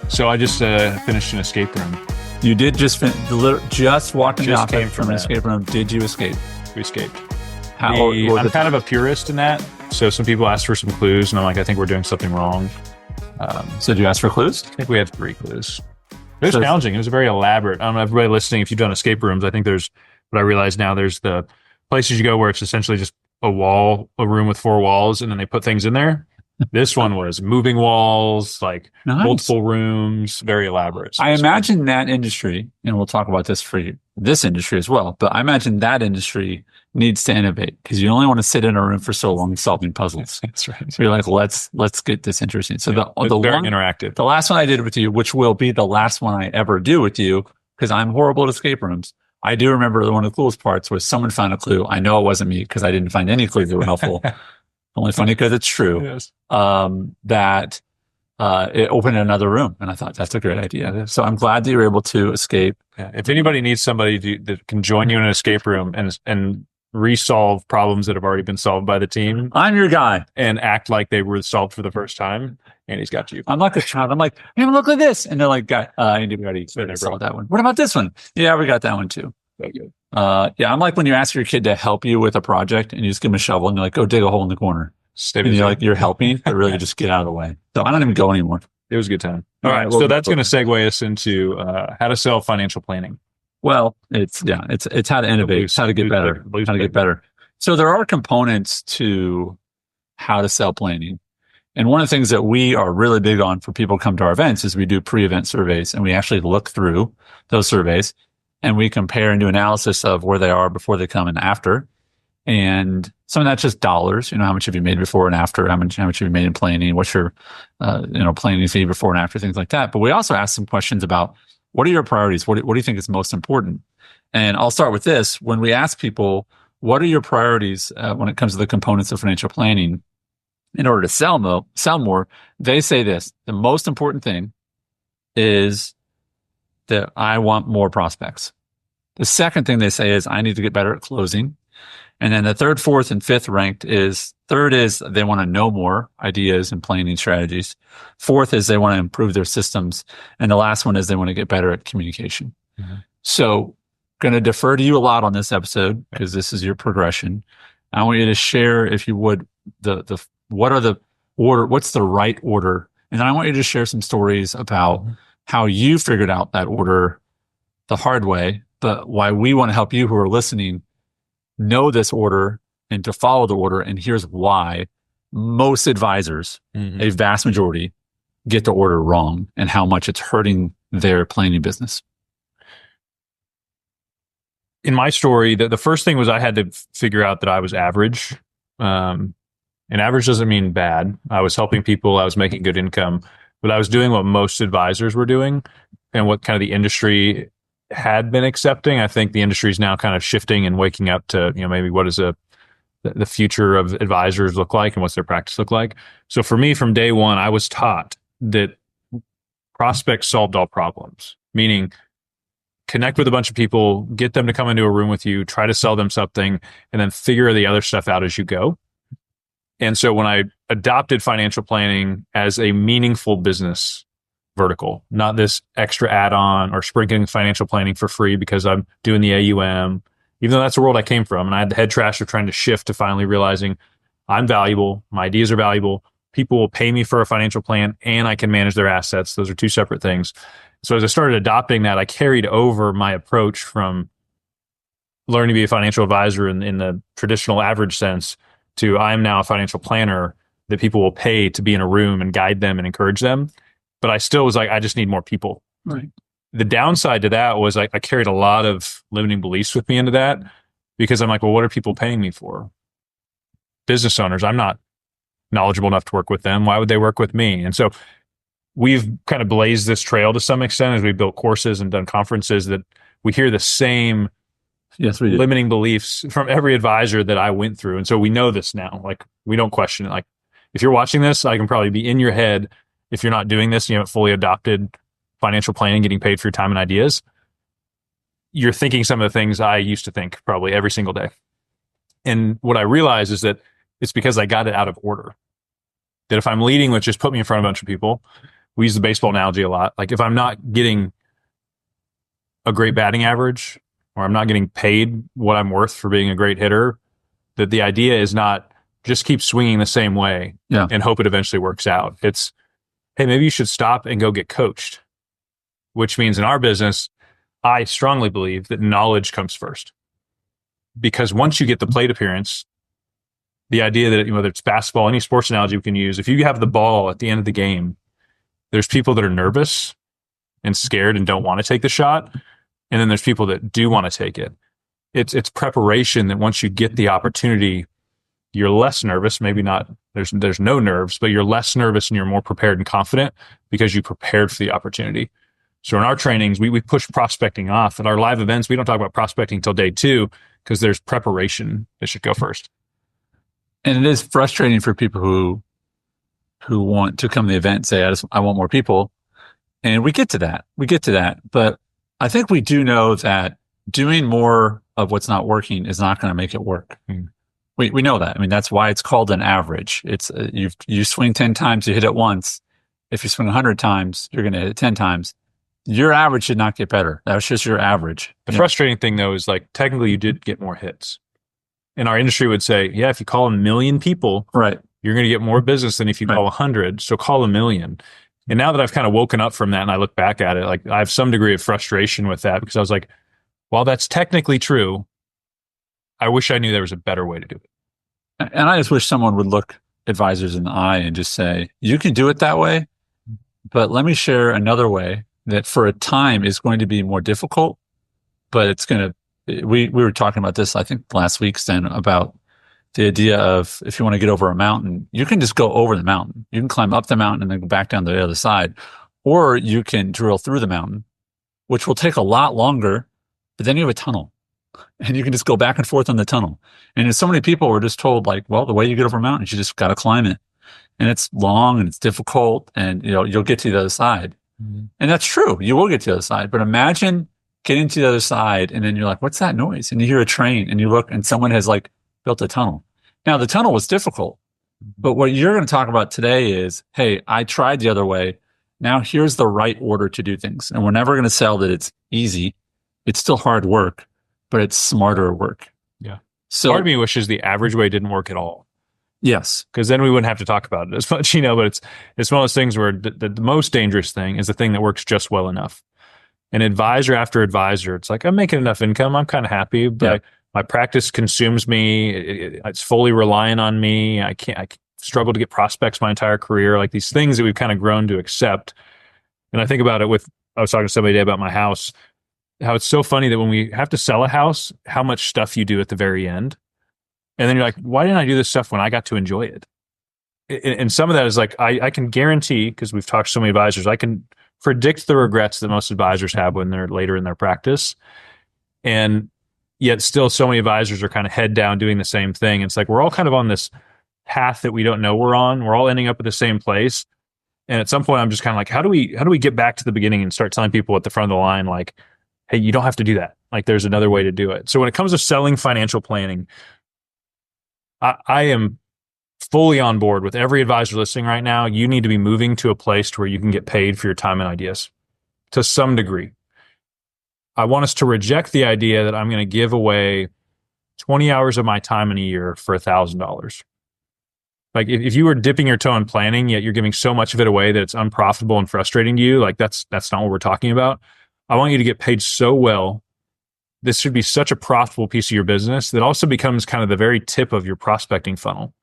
So I just finished an escape room. You did just walk in the Just came office from from an that. escape room. Did you escape? We escaped. How? I'm kind of a purist in that. So some people asked for some clues, and I'm like, I think we're doing something wrong. So did you ask for clues? I think we have 3 clues. It was So- challenging. It was very elaborate. I don't know, everybody listening, if you've done escape rooms, I think there's, what I realize now, there's the places you go where it's essentially just a room with 4 walls, and then they put things in there. This one was moving walls, like Nice. multiple rooms, very elaborate. So I imagine that industry, and we'll talk about this for this industry as well, but I imagine that industry needs to innovate because you only want to sit in a room for so long solving puzzles. That's right. So you're like, let's get this interesting. So It's the very one, interactive. the last one I did with you, which will be the last one I ever do with you, because I'm horrible at escape rooms. I do remember one of the coolest parts was someone found a clue. I know it wasn't me because I didn't find any clues that were helpful. Only funny because it's true. Yes. That it opened another room, and I thought that's a great idea. So I'm glad that you were able to escape. Yeah. If anybody needs somebody that can join you in an escape room and resolve problems that have already been solved by the team I'm your guy. and act like they were solved for the first time, Andy's got you. I'm like a child. I'm like, hey, look at this, and they're like, Andy, we already solved that one. What about this one? Yeah, we got that one too. So good. Yeah, I'm like when you ask your kid to help you with a project, and you just give them a shovel, and you're like, go dig a hole in the corner. Stay And busy. you're like, you're helping, but really just get out of the way. So I don't even go anymore. It was a good time. All All right, right. well- So that's going to segue us into how to sell financial planning. Well, it's how to innovate, it's how to get better, how to get better. So there are components to how to sell planning. And one of the things that we are really big on for people who come to our events is we do pre-event surveys, and we actually look through those surveys and we compare and do analysis of where they are before they come and after. And some of that's just dollars, how much have you made before and after, how much have you made in planning, what's your, planning fee before and after, things like that. But we also ask some questions about what are your priorities? What do you think is most important? And I'll start with this. When we ask people, what are your priorities when it comes to the components of financial planning in order to sell more, they say this: the most important thing is that I want more prospects. The second thing they say is I need to get better at closing. And then the third, fourth, and fifth ranked is third is they want to know more ideas and planning strategies. Fourth is they want to improve their systems. And the last one is they want to get better at communication. Mm-hmm. So going to defer to you a lot on this episode because this is your progression. I want you to share, if you would, what's the right order? And then I want you to share some stories about how you figured out that order the hard way, but why we want to help you who are listening know this order and to follow the order. And here's why most advisors, a vast majority, get the order wrong and how much it's hurting their planning business. In my story, the first thing was I had to figure out that I was average. And average doesn't mean bad. I was helping people. I was making good income, but I was doing what most advisors were doing and what kind of the industry had been accepting. I think the industry is now kind of shifting and waking up to, maybe what does the future of advisors look like and what's their practice look like. So for me, from day one, I was taught that prospects solved all problems, meaning connect with a bunch of people, get them to come into a room with you, try to sell them something, and then figure the other stuff out as you go. And so when I adopted financial planning as a meaningful business vertical, not this extra add-on or sprinkling financial planning for free because I'm doing the AUM, even though that's the world I came from. And I had the head trash of trying to shift to finally realizing I'm valuable, my ideas are valuable, people will pay me for a financial plan, and I can manage their assets. Those are 2 separate things. So as I started adopting that, I carried over my approach from learning to be a financial advisor in the traditional average sense to I'm now a financial planner that people will pay to be in a room and guide them and encourage them. But I still was like, I just need more people. Right. The downside to that was I carried a lot of limiting beliefs with me into that because I'm like, well, what are people paying me for? Business owners, I'm not knowledgeable enough to work with them. Why would they work with me? And so we've kind of blazed this trail to some extent as we built courses and done conferences that we hear the same limiting beliefs from every advisor that I went through. And so we know this now. Like, we don't question it. Like, if you're watching this, I can probably be in your head. If you're not doing this, you haven't fully adopted financial planning, getting paid for your time and ideas, you're thinking some of the things I used to think probably every single day. And what I realize is that it's because I got it out of order. That if I'm leading with just put me in front of a bunch of people, we use the baseball analogy a lot. Like if I'm not getting a great batting average, or I'm not getting paid what I'm worth for being a great hitter, that the idea is not just keep swinging the same way and hope it eventually works out. It's, hey, maybe you should stop and go get coached, which means in our business, I strongly believe that knowledge comes first. Because once you get the plate appearance, the idea that, whether it's basketball, any sports analogy we can use, if you have the ball at the end of the game, there's people that are nervous and scared and don't want to take the shot. And then there's people that do want to take it. It's preparation that once you get the opportunity, you're less nervous. Maybe not, there's no nerves, but you're less nervous and you're more prepared and confident because you prepared for the opportunity. So in our trainings, we push prospecting off. At our live events, we don't talk about prospecting until day 2 because there's preparation that should go first. And it is frustrating for people who want to come to the event and say, I want more people. And we get to that. But I think we do know that doing more of what's not working is not going to make it work. We know that. I mean, that's why it's called an average. It's you swing 10 times, you hit it once. If you swing 100 times, you're going to hit it 10 times. Your average should not get better. That's just your average. The frustrating thing, though, is like technically you did get more hits. And our industry would say, yeah, if you call 1 million people, right, you're going to get more business than if you call 100. So call 1 million. And now that I've kind of woken up from that and I look back at it, like I have some degree of frustration with that because I was like, while that's technically true, I wish I knew there was a better way to do it. And I just wish someone would look advisors in the eye and just say, you can do it that way, but let me share another way that for a time is going to be more difficult, but it's going to, we were talking about this, I think last week, Sten, about the idea of if you want to get over a mountain, you can just go over the mountain. You can climb up the mountain and then go back down to the other side, or you can drill through the mountain, which will take a lot longer, but then you have a tunnel and you can just go back and forth on the tunnel. And so many people were just told like, well, the way you get over a mountain, you just got to climb it. And it's long and it's difficult and you'll get to the other side. Mm-hmm. And that's true. You will get to the other side, but imagine getting to the other side and then you're like, what's that noise? And you hear a train and you look and someone has like built a tunnel. Now the tunnel was difficult, but what you're going to talk about today is, hey, I tried the other way. Now here's the right order to do things. And we're never going to sell that it's easy. It's still hard work, but it's smarter work. Yeah. So part of me wishes the average way didn't work at all. Yes. Because then we wouldn't have to talk about it as much, but it's one of those things where the most dangerous thing is the thing that works just well enough. And advisor after advisor, it's like, I'm making enough income. I'm kind of happy, but my practice consumes me. It's fully reliant on me. I struggle to get prospects my entire career. Like these things that we've kind of grown to accept. And I think about it I was talking to somebody today about my house, how it's so funny that when we have to sell a house, how much stuff you do at the very end. And then you're like, why didn't I do this stuff when I got to enjoy it? And some of that is like, I can guarantee, because we've talked to so many advisors, I can predict the regrets that most advisors have when they're later in their practice. And yet still so many advisors are kind of head down doing the same thing. It's like, we're all kind of on this path that we don't know we're on. We're all ending up at the same place. And at some point I'm just kind of like, how do we get back to the beginning and start telling people at the front of the line, like, hey, you don't have to do that. Like there's another way to do it. So when it comes to selling financial planning, I am fully on board with every advisor listening right now. You need to be moving to a place to where you can get paid for your time and ideas to some degree. I want us to reject the idea that I'm going to give away 20 hours of my time in a year for $1,000. Like if you were dipping your toe in planning, yet you're giving so much of it away that it's unprofitable and frustrating to you, like that's not what we're talking about. I want you to get paid so well. This should be such a profitable piece of your business that also becomes kind of the very tip of your prospecting funnel.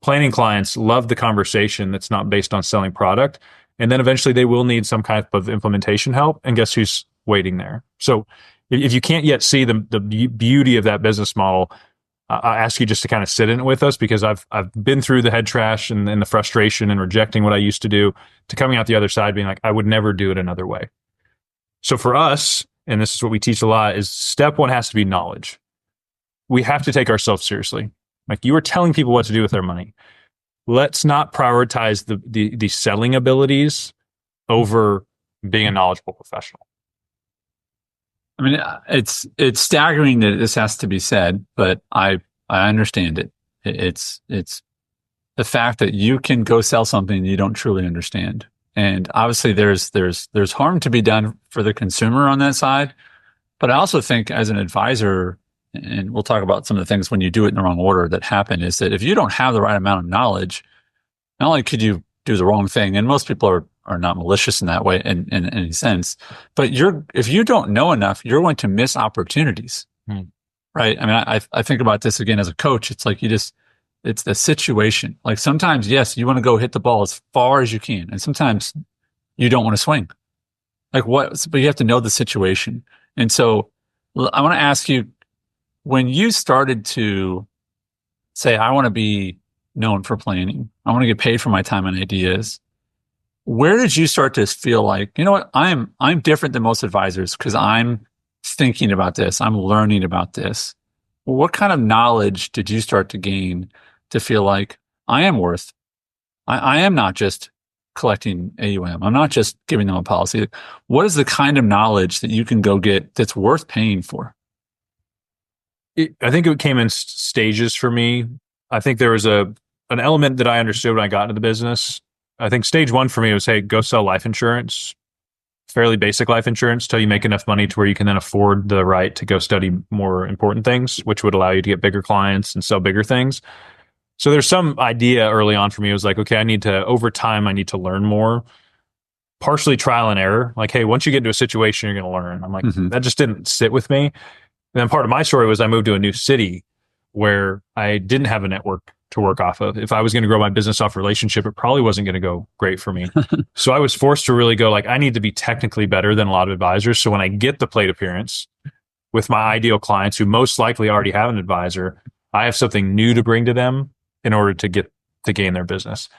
Planning clients love the conversation that's not based on selling product. And then eventually they will need some kind of implementation help. And guess who's waiting there? So if you can't yet see the beauty of that business model, I ask you just to kind of sit in it with us, because I've been through the head trash and the frustration and rejecting what I used to do, to coming out the other side being like, I would never do it another way. So for us, and this is what we teach a lot, is step one has to be knowledge. We have to take ourselves seriously. Like you are telling people what to do with their money. Let's not prioritize the selling abilities over being a knowledgeable professional. I mean, it's staggering that this has to be said, but I understand it. It's the fact that you can go sell something you don't truly understand. And obviously there's harm to be done for the consumer on that side. But I also think as an advisor, and we'll talk about some of the things when you do it in the wrong order that happen, is that if you don't have the right amount of knowledge, not only could you do the wrong thing, and most people are not malicious in that way in any sense, but if you don't know enough, you're going to miss opportunities. Right? I mean, I think about this again as a coach. It's like it's the situation. Like sometimes, yes, you want to go hit the ball as far as you can. And sometimes you don't want to swing. But you have to know the situation. And so I want to ask you, when you started to say, I want to be known for planning, I want to get paid for my time and ideas, where did you start to feel like, you know what, I'm different than most advisors because I'm thinking about this, I'm learning about this. What kind of knowledge did you start to gain to feel like I am not just collecting AUM. I'm not just giving them a policy. What is the kind of knowledge that you can go get that's worth paying for? I think it came in stages for me. I think there was an element that I understood when I got into the business. I think stage one for me was, hey, go sell life insurance, fairly basic life insurance, till you make enough money to where you can then afford the right to go study more important things, which would allow you to get bigger clients and sell bigger things. So there's some idea early on for me. It was like, okay, over time, I need to learn more. Partially trial and error. Like, hey, once you get into a situation, you're going to learn. I'm like, that just didn't sit with me. And then part of my story was I moved to a new city where I didn't have a network to work off of. If I was going to grow my business off relationship, it probably wasn't going to go great for me. So I was forced to really go like, I need to be technically better than a lot of advisors. So when I get the plate appearance with my ideal clients who most likely already have an advisor, I have something new to bring to them in order to gain their business.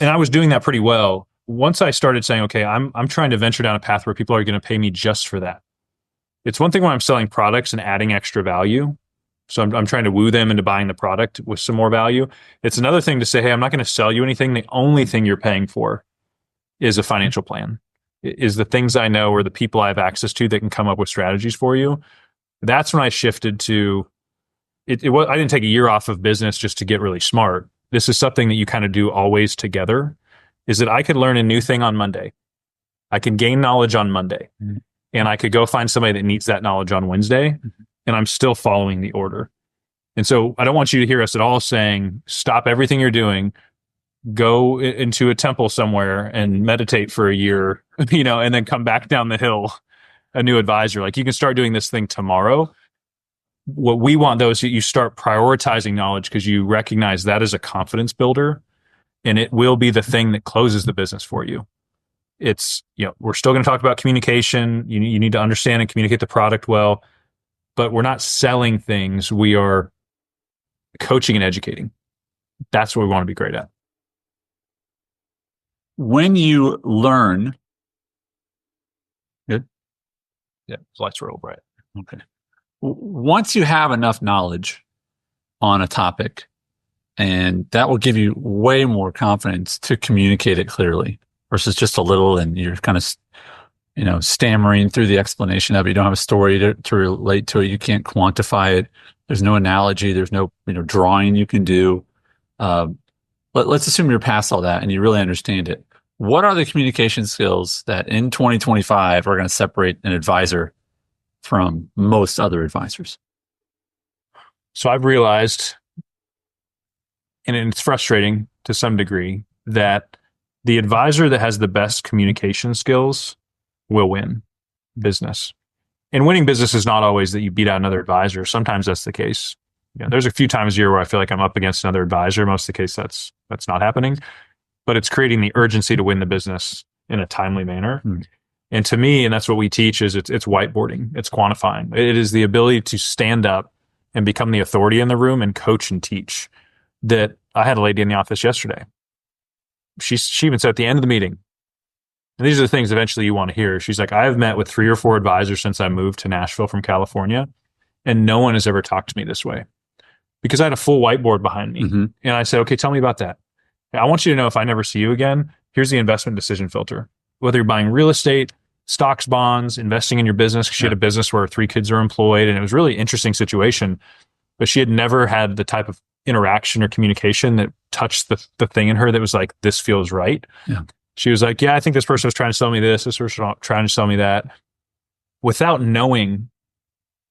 And I was doing that pretty well. Once I started saying, okay, I'm trying to venture down a path where people are going to pay me just for that. It's one thing when I'm selling products and adding extra value. So I'm trying to woo them into buying the product with some more value. It's another thing to say, hey, I'm not going to sell you anything. The only thing you're paying for is a financial plan, is the things I know or the people I have access to that can come up with strategies for you. That's when I shifted to I didn't take a year off of business just to get really smart. This is something that you kind of do always together, is that I could learn a new thing on Monday. I can gain knowledge on Monday, and I could go find somebody that needs that knowledge on Wednesday, and I'm still following the order. And so I don't want you to hear us at all saying, stop everything you're doing, go into a temple somewhere and meditate for a year, and then come back down the hill, a new advisor. Like, you can start doing this thing tomorrow. What we want, though, is that you start prioritizing knowledge because you recognize that is a confidence builder, and it will be the thing that closes the business for you. It's, we're still going to talk about communication. You need to understand and communicate the product well, but we're not selling things. We are coaching and educating. That's what we want to be great at. When you learn, good. Yeah, lights roll bright. Okay. Once you have enough knowledge on a topic, and that will give you way more confidence to communicate it clearly versus just a little, and you're kind of, stammering through the explanation of it. You don't have a story to relate to it. You can't quantify it. There's no analogy. There's no, drawing you can do. Let's assume you're past all that and you really understand it. What are the communication skills that in 2025 are going to separate an advisor from most other advisors? So I've realized, and it's frustrating to some degree, that the advisor that has the best communication skills will win business. And winning business is not always that you beat out another advisor. Sometimes that's the case. There's a few times a year where I feel like I'm up against another advisor. Most of the case, that's not happening. But it's creating the urgency to win the business in a timely manner. And to me, and that's what we teach, is it's whiteboarding, it's quantifying. It is the ability to stand up and become the authority in the room and coach and teach. That I had a lady in the office yesterday. She even said at the end of the meeting, and these are the things eventually you want to hear. She's like, I have met with 3 or 4 advisors since I moved to Nashville from California, and no one has ever talked to me this way, because I had a full whiteboard behind me. And I said, okay, tell me about that. I want you to know, if I never see you again, here's the investment decision filter. Whether you're buying real estate, stocks, bonds, investing in your business. She had a business where 3 kids are employed, and it was a really interesting situation, but she had never had the type of interaction or communication that touched the thing in her that was like, this feels right. Yeah. She was like, yeah, I think this person was trying to sell me this person was trying to sell me that. Without knowing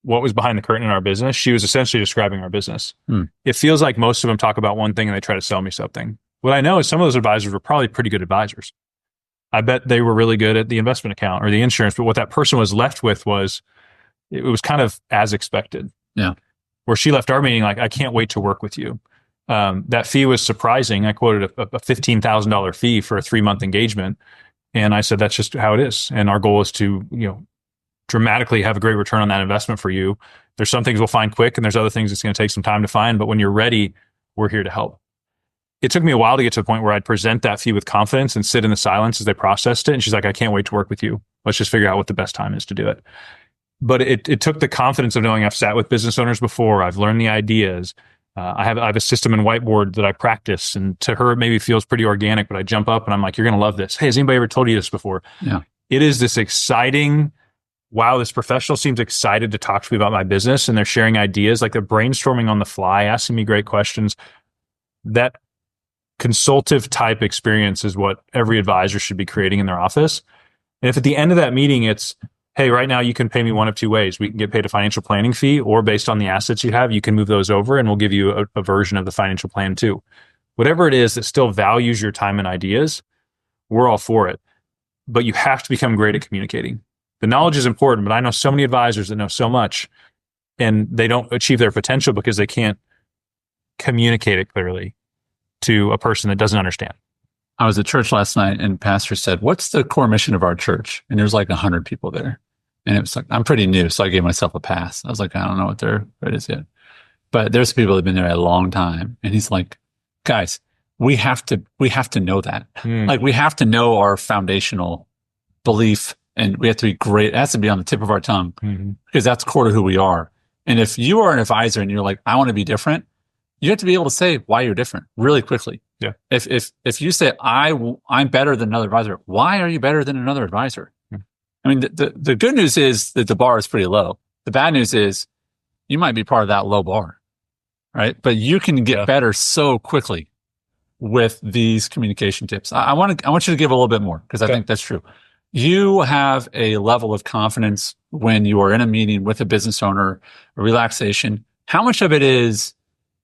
what was behind the curtain in our business, she was essentially describing our business. It feels like most of them talk about one thing and they try to sell me something. What I know is some of those advisors were probably pretty good advisors. I bet they were really good at the investment account or the insurance, but what that person was left with was, it was kind of as expected. Yeah. Where she left our meeting like, I can't wait to work with you. That fee was surprising. I quoted a $15,000 fee for a 3-month engagement. And I said, that's just how it is. And our goal is to, dramatically have a great return on that investment for you. There's some things we'll find quick and there's other things it's going to take some time to find. But when you're ready, we're here to help. It took me a while to get to the point where I'd present that fee with confidence and sit in the silence as they processed it. And she's like, I can't wait to work with you. Let's just figure out what the best time is to do it. But it took the confidence of knowing I've sat with business owners before. I've learned the ideas. I have a system and whiteboard that I practice. And to her, it maybe feels pretty organic, but I jump up and I'm like, you're going to love this. Hey, has anybody ever told you this before? Yeah. It is this exciting, wow, this professional seems excited to talk to me about my business, and they're sharing ideas, like they're brainstorming on the fly, asking me great questions. That consultative type experience is what every advisor should be creating in their office. And if at the end of that meeting, it's, hey, right now you can pay me one of two ways. We can get paid a financial planning fee, or based on the assets you have, you can move those over and we'll give you a version of the financial plan too. Whatever it is that still values your time and ideas, we're all for it. But you have to become great at communicating. The knowledge is important, but I know so many advisors that know so much and they don't achieve their potential because they can't communicate it clearly to a person that doesn't understand. I was at church last night and pastor said, what's the core mission of our church? And there's like 100 people there. And it was like, I'm pretty new, so I gave myself a pass. I was like, I don't know what it is yet. But there's people that have been there a long time. And he's like, guys, we have to know that. Like, we have to know our foundational belief, and we have to be great. It has to be on the tip of our tongue because that's core to who we are. And if you are an advisor and you're like, I want to be different, you have to be able to say why you're different really quickly. Yeah. If you say, I'm better than another advisor, why are you better than another advisor? I mean, the good news is that the bar is pretty low. The bad news is you might be part of that low bar, right? But you can get better so quickly with these communication tips. I want you to give a little bit more because I think that's true. You have a level of confidence when you are in a meeting with a business owner, a relaxation. How much of it is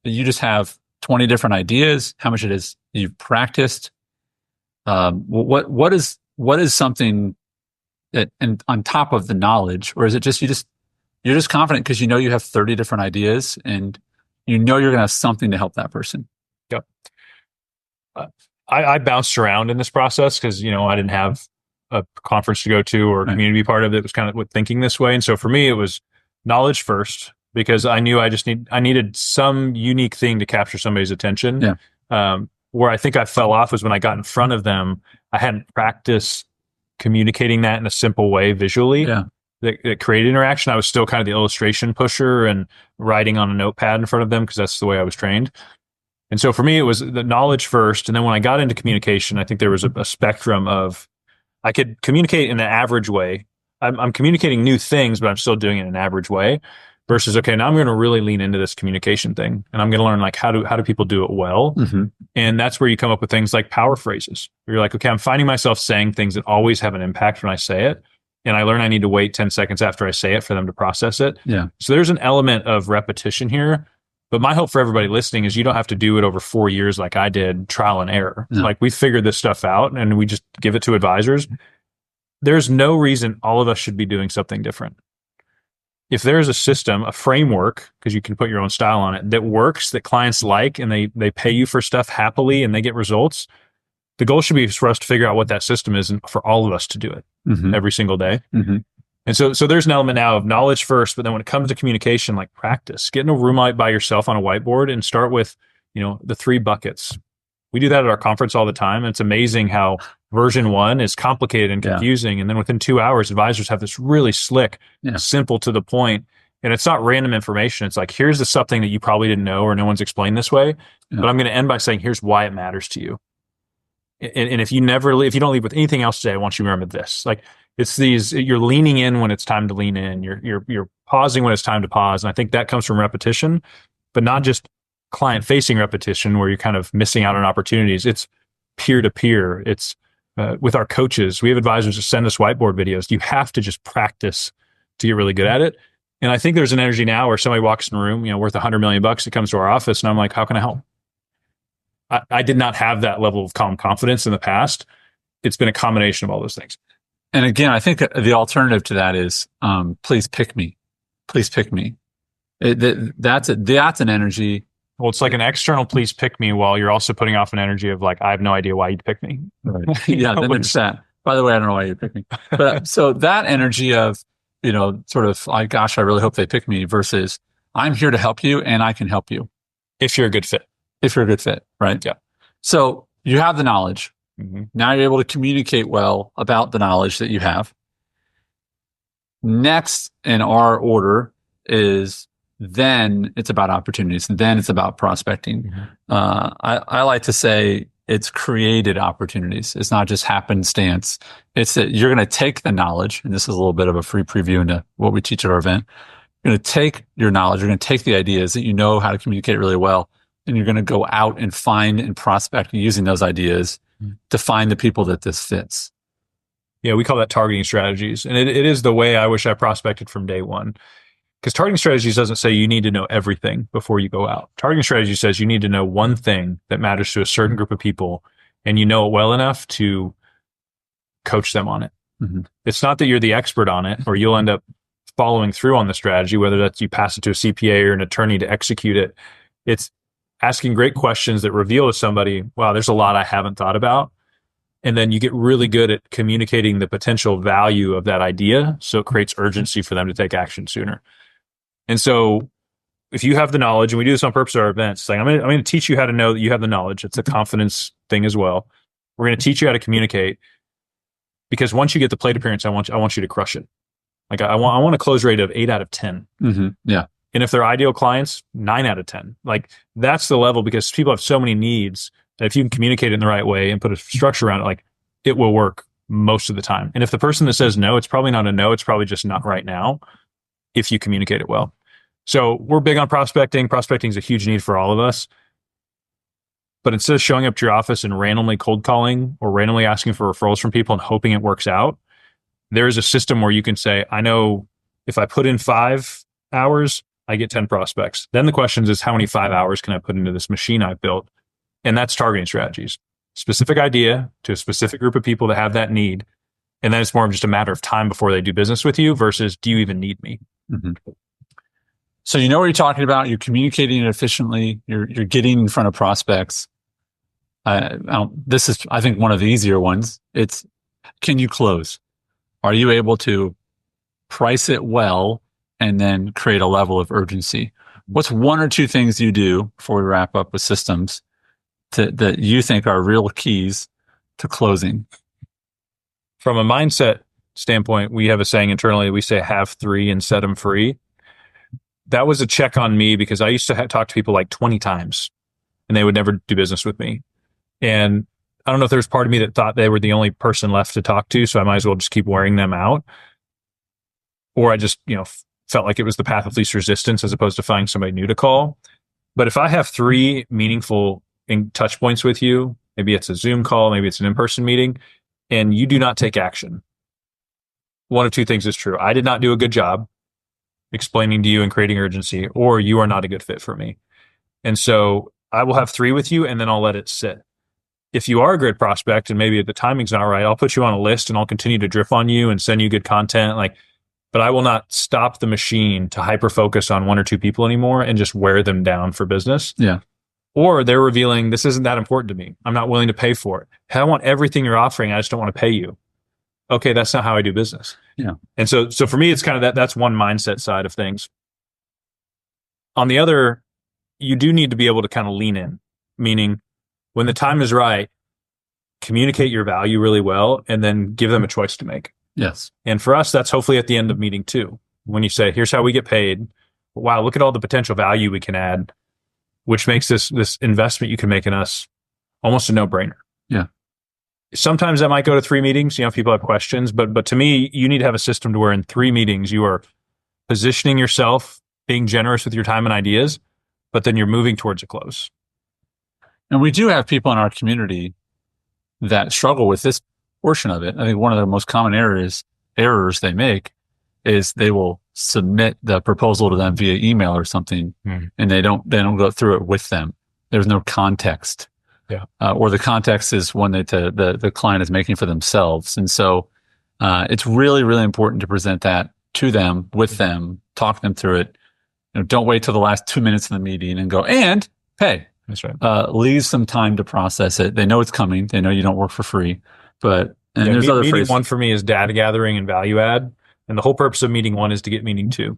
that you just have 20 different ideas? How much it is you've practiced? What is something that, and on top of the knowledge, or is it just you're just confident because you know you have 30 different ideas and you know you're going to have something to help that person? Yep. I bounced around in this process because I didn't have a conference to go to or a community part of it. It was kind of thinking this way, and so for me it was knowledge first, because I knew I needed some unique thing to capture somebody's attention. Yeah. Where I think I fell off was when I got in front of them, I hadn't practiced communicating that in a simple way visually. Yeah. That created interaction. I was still kind of the illustration pusher and writing on a notepad in front of them because that's the way I was trained. And so for me, it was the knowledge first. And then when I got into communication, I think there was a spectrum of, I could communicate in an average way. I'm communicating new things, but I'm still doing it in an average way. Versus, okay, now I'm going to really lean into this communication thing, and I'm going to learn like how do people do it well, and that's where you come up with things like power phrases. Where you're like, okay, I'm finding myself saying things that always have an impact when I say it, and I learn I need to wait 10 seconds after I say it for them to process it. Yeah. So there's an element of repetition here, but my hope for everybody listening is you don't have to do it over 4 years like I did, trial and error. No. Like we figured this stuff out, and we just give it to advisors. There's no reason all of us should be doing something different. If there's a system, a framework, because you can put your own style on it, that works, that clients like, and they pay you for stuff happily and they get results, the goal should be for us to figure out what that system is and for all of us to do it every single day. And so there's an element now of knowledge first, but then when it comes to communication, like practice, get in a room out by yourself on a whiteboard and start with, the 3 buckets. We do that at our conference all the time. And it's amazing how version 1 is complicated and confusing. Yeah. And then within 2 hours, advisors have this really slick, simple to the point. And it's not random information. It's like, here's something that you probably didn't know or no one's explained this way. Yeah. But I'm going to end by saying, here's why it matters to you. And if you don't leave with anything else today, I want you to remember this. Like it's you're leaning in when it's time to lean in. You're pausing when it's time to pause. And I think that comes from repetition, but not just client facing repetition where you're kind of missing out on opportunities. It's peer to peer. It's with our coaches. We have advisors that send us whiteboard videos. You have to just practice to get really good at it. And I think there's an energy now where somebody walks in a room, worth $100 million that comes to our office, and I'm like, how can I help? I did not have that level of calm confidence in the past. It's been a combination of all those things. And again, I think the alternative to that is, please pick me. Please pick me. That's an energy. Well, it's like an external please pick me while you're also putting off an energy of like, I have no idea why you'd pick me. Right. Yeah, then it's that. By the way, I don't know why you pick me. But so that energy of, sort of like, gosh, I really hope they pick me versus I'm here to help you and I can help you. If you're a good fit. If you're a good fit, right? Yeah. So you have the knowledge. Mm-hmm. Now you're able to communicate well about the knowledge that you have. Next in our order is then it's about opportunities. And then it's about prospecting. Mm-hmm. I like to say it's created opportunities. It's not just happenstance. It's that you're going to take the knowledge, and this is a little bit of a free preview into what we teach at our event. You're going to take your knowledge. You're going to take the ideas that you know how to communicate really well, and you're going to go out and find and prospect using those ideas to find the people that this fits. Yeah, we call that targeting strategies. And it is the way I wish I prospected from day one. Because targeting strategies doesn't say you need to know everything before you go out. Targeting strategy says you need to know one thing that matters to a certain group of people, and you know it well enough to coach them on it. Mm-hmm. It's not that you're the expert on it, or you'll end up following through on the strategy, whether that's you pass it to a CPA or an attorney to execute it. It's asking great questions that reveal to somebody, wow, there's a lot I haven't thought about. And then you get really good at communicating the potential value of that idea. So it creates urgency for them to take action sooner. And so if you have the knowledge, and we do this on purpose at our events, like I'm going to teach you how to know that you have the knowledge. It's a confidence thing as well. We're going to teach you how to communicate, because once you get the plate appearance, I want you to crush it. Like I want a close rate of 8 out of 10. Mm-hmm. Yeah. And if they're ideal clients, 9 out of 10. Like that's the level, because people have so many needs that if you can communicate it in the right way and put a structure around it, like it will work most of the time. And if the person that says no, it's probably not a no. It's probably just not right now if you communicate it well. So we're big on prospecting. Prospecting is a huge need for all of us. But instead of showing up to your office and randomly cold calling or randomly asking for referrals from people and hoping it works out, there is a system where you can say, I know if I put in 5 hours, I get 10 prospects. Then the question is, how many 5 hours can I put into this machine I've built? And that's targeting strategies. Specific idea to a specific group of people that have that need. And then it's more of just a matter of time before they do business with you versus, do you even need me? Mm-hmm. So you know what you're talking about. You're communicating it efficiently. You're getting in front of prospects. This is, I think, one of the easier ones. It's, can you close? Are you able to price it well and then create a level of urgency? What's one or two things you do before we wrap up with systems that you think are real keys to closing? From a mindset standpoint, we have a saying internally, we say have 3 and set them free. That was a check on me, because I used to talk to people like 20 times and they would never do business with me. And I don't know if there's part of me that thought they were the only person left to talk to, so I might as well just keep wearing them out. Or I just, felt like it was the path of least resistance as opposed to finding somebody new to call. But if I have 3 meaningful touch points with you, maybe it's a Zoom call, maybe it's an in-person meeting, and you do not take action, one of two things is true. I did not do a good job explaining to you and creating urgency, or you are not a good fit for me. And so I will have 3 with you, and then I'll let it sit. If you are a great prospect and maybe the timing's not right, I'll put you on a list and I'll continue to drip on you and send you good content. But I will not stop the machine to hyper focus on 1 or 2 people anymore and just wear them down for business. Yeah. Or they're revealing, this isn't that important to me. I'm not willing to pay for it. I want everything you're offering. I just don't want to pay you. Okay, that's not how I do business. Yeah. And so for me, it's kind of that's one mindset side of things. On the other, you do need to be able to kind of lean in, meaning when the time is right, communicate your value really well and then give them a choice to make. Yes. And for us, that's hopefully at the end of meeting 2. When you say, here's how we get paid. Wow, look at all the potential value we can add, which makes this investment you can make in us almost a no-brainer. Yeah. Sometimes that might go to 3 meetings. People have questions, but to me, you need to have a system to where in 3 meetings, you are positioning yourself, being generous with your time and ideas, but then you're moving towards a close. And we do have people in our community that struggle with this portion of it. I think one of the most common errors they make is they will submit the proposal to them via email or something, and they don't go through it with them. There's no context. Yeah. Or the context is one that the client is making for themselves. And so it's really, really important to present that to them, with them, talk them through it. Don't wait till the last 2 minutes of the meeting and go, and pay. That's right. Leave some time to process it. They know it's coming. They know you don't work for free. But there's other meeting phrases. 1 for me is data gathering and value add. And the whole purpose of meeting 1 is to get meeting 2.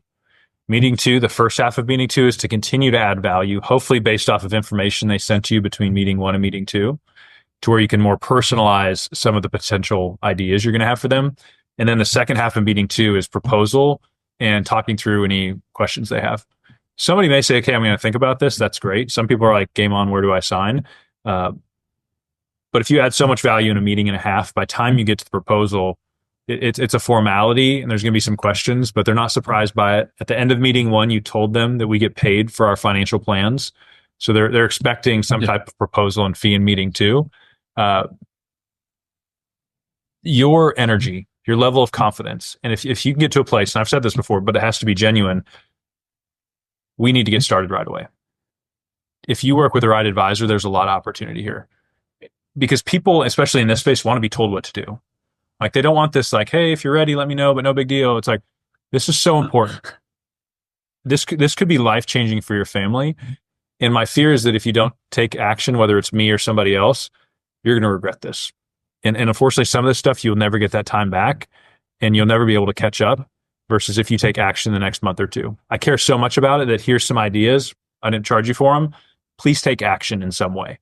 Meeting 2, the first half of meeting 2 is to continue to add value, hopefully based off of information they sent you between meeting 1 and meeting 2, to where you can more personalize some of the potential ideas you're going to have for them. And then the second half of meeting 2 is proposal and talking through any questions they have. Somebody may say, okay, I'm going to think about this. That's great. Some people are like, game on, where do I sign? But if you add so much value in a meeting and a half, by the time you get to the proposal, it's a formality and there's going to be some questions, but they're not surprised by it. At the end of meeting 1, you told them that we get paid for our financial plans. So they're expecting some type of proposal and fee in meeting 2. Your energy, your level of confidence, and if you can get to a place, and I've said this before, but it has to be genuine, we need to get started right away. If you work with the right advisor, there's a lot of opportunity here. Because people, especially in this space, want to be told what to do. Like, they don't want this, like, hey, if you're ready, let me know, but no big deal. It's like, this is so important. This could be life-changing for your family. And my fear is that if you don't take action, whether it's me or somebody else, you're going to regret this. And unfortunately, some of this stuff, you'll never get that time back and you'll never be able to catch up, versus if you take action the next month or 2. I care so much about it that here's some ideas. I didn't charge you for them. Please take action in some way.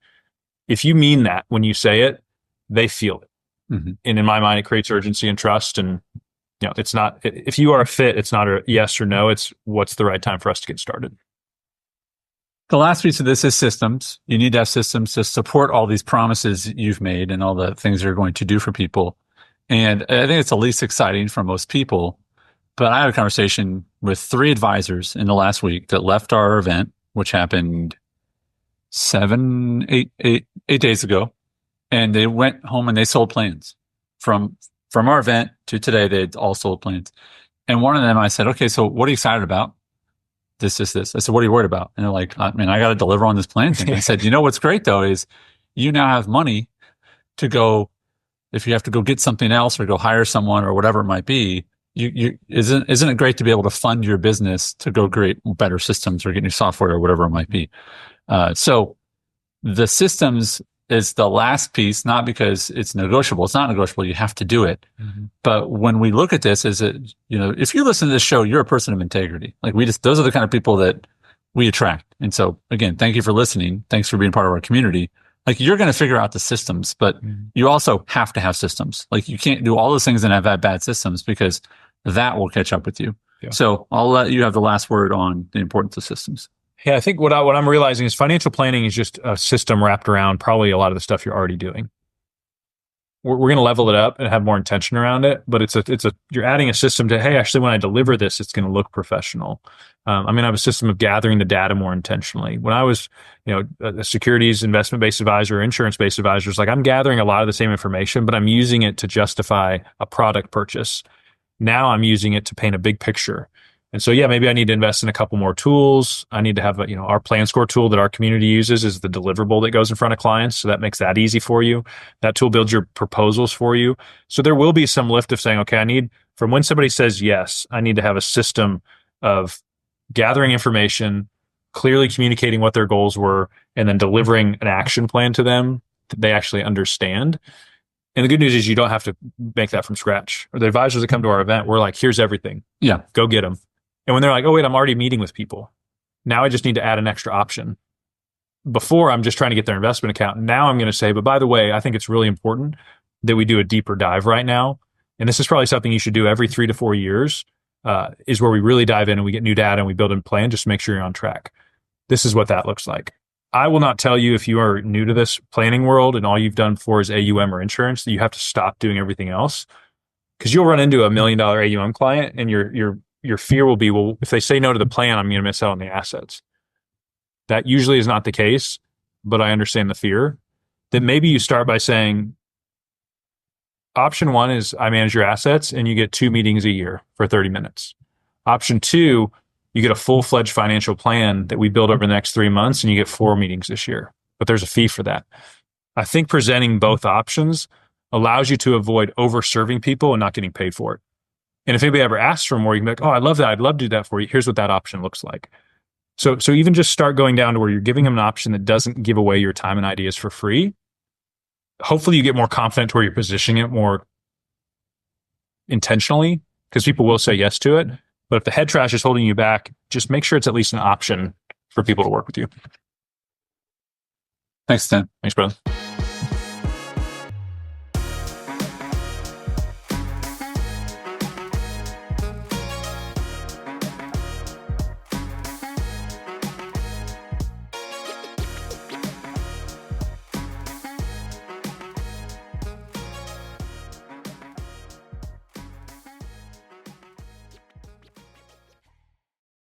If you mean that when you say it, they feel it. Mm-hmm. And in my mind, it creates urgency and trust. And it's not, if you are a fit, it's not a yes or no. It's what's the right time for us to get started. The last piece of this is systems. You need to have systems to support all these promises you've made and all the things you're going to do for people. And I think it's the least exciting for most people. But I had a conversation with 3 advisors in the last week that left our event, which happened 8 days ago. And they went home and they sold plans from our event to today. They'd all sold plans. And one of them, I said, okay, so what are you excited about? This. I said, what are you worried about? And they're like, I got to deliver on this plan thing. I said, what's great though is you now have money to go, if you have to go get something else or go hire someone or whatever it might be, isn't it great to be able to fund your business to go create better systems or get new software or whatever it might be? So the systems is the last piece, not because it's negotiable. It's not negotiable. You have to do it. Mm-hmm. But when we look at this, if you listen to this show, you're a person of integrity. Like those are the kind of people that we attract. And so again, thank you for listening. Thanks for being part of our community. Like, you're going to figure out the systems, but you also have to have systems. Like, you can't do all those things and have bad systems, because that will catch up with you. Yeah. So I'll let you have the last word on the importance of systems. Yeah, I think what I'm realizing is financial planning is just a system wrapped around probably a lot of the stuff you're already doing. We're going to level it up and have more intention around it, but you're adding a system to, hey, actually, when I deliver this, it's going to look professional. I'm going to have a system of gathering the data more intentionally. When I was, a securities investment-based advisor, insurance-based advisor, it's like I'm gathering a lot of the same information, but I'm using it to justify a product purchase. Now I'm using it to paint a big picture. And so, yeah, maybe I need to invest in a couple more tools. I need to have, our plan score tool that our community uses is the deliverable that goes in front of clients. So that makes that easy for you. That tool builds your proposals for you. So there will be some lift of saying, okay, from when somebody says yes, I need to have a system of gathering information, clearly communicating what their goals were, and then delivering an action plan to them that they actually understand. And the good news is you don't have to make that from scratch. Or the advisors that come to our event, we're like, here's everything. Yeah. Go get them. And when they're like, oh, wait, I'm already meeting with people. Now I just need to add an extra option. Before, I'm just trying to get their investment account. Now I'm going to say, but by the way, I think it's really important that we do a deeper dive right now. And this is probably something you should do every 3 to 4 years, is where we really dive in and we get new data and we build a plan just to make sure you're on track. This is what that looks like. I will not tell you, if you are new to this planning world and all you've done before is AUM or insurance, that you have to stop doing everything else, because you'll run into $1 million AUM client and your fear will be, well, if they say no to the plan, I'm going to miss out on the assets. that usually is not the case, but I understand the fear, then maybe you start by saying, option one is I manage your assets and you get 2 meetings a year for 30 minutes. Option two, you get a full-fledged financial plan that we build over the next 3 months and you get 4 meetings this year, but there's a fee for that. I think presenting both options allows you to avoid over-serving people and not getting paid for it. And if anybody ever asks for more, you can be like, oh, I love that. I'd love to do that for you. Here's what that option looks like. So even just start going down to where you're giving them an option that doesn't give away your time and ideas for free. Hopefully you get more confident to where you're positioning it more intentionally, because people will say yes to it. But if the head trash is holding you back, just make sure it's at least an option for people to work with you. Thanks, Sten. Thanks, brother.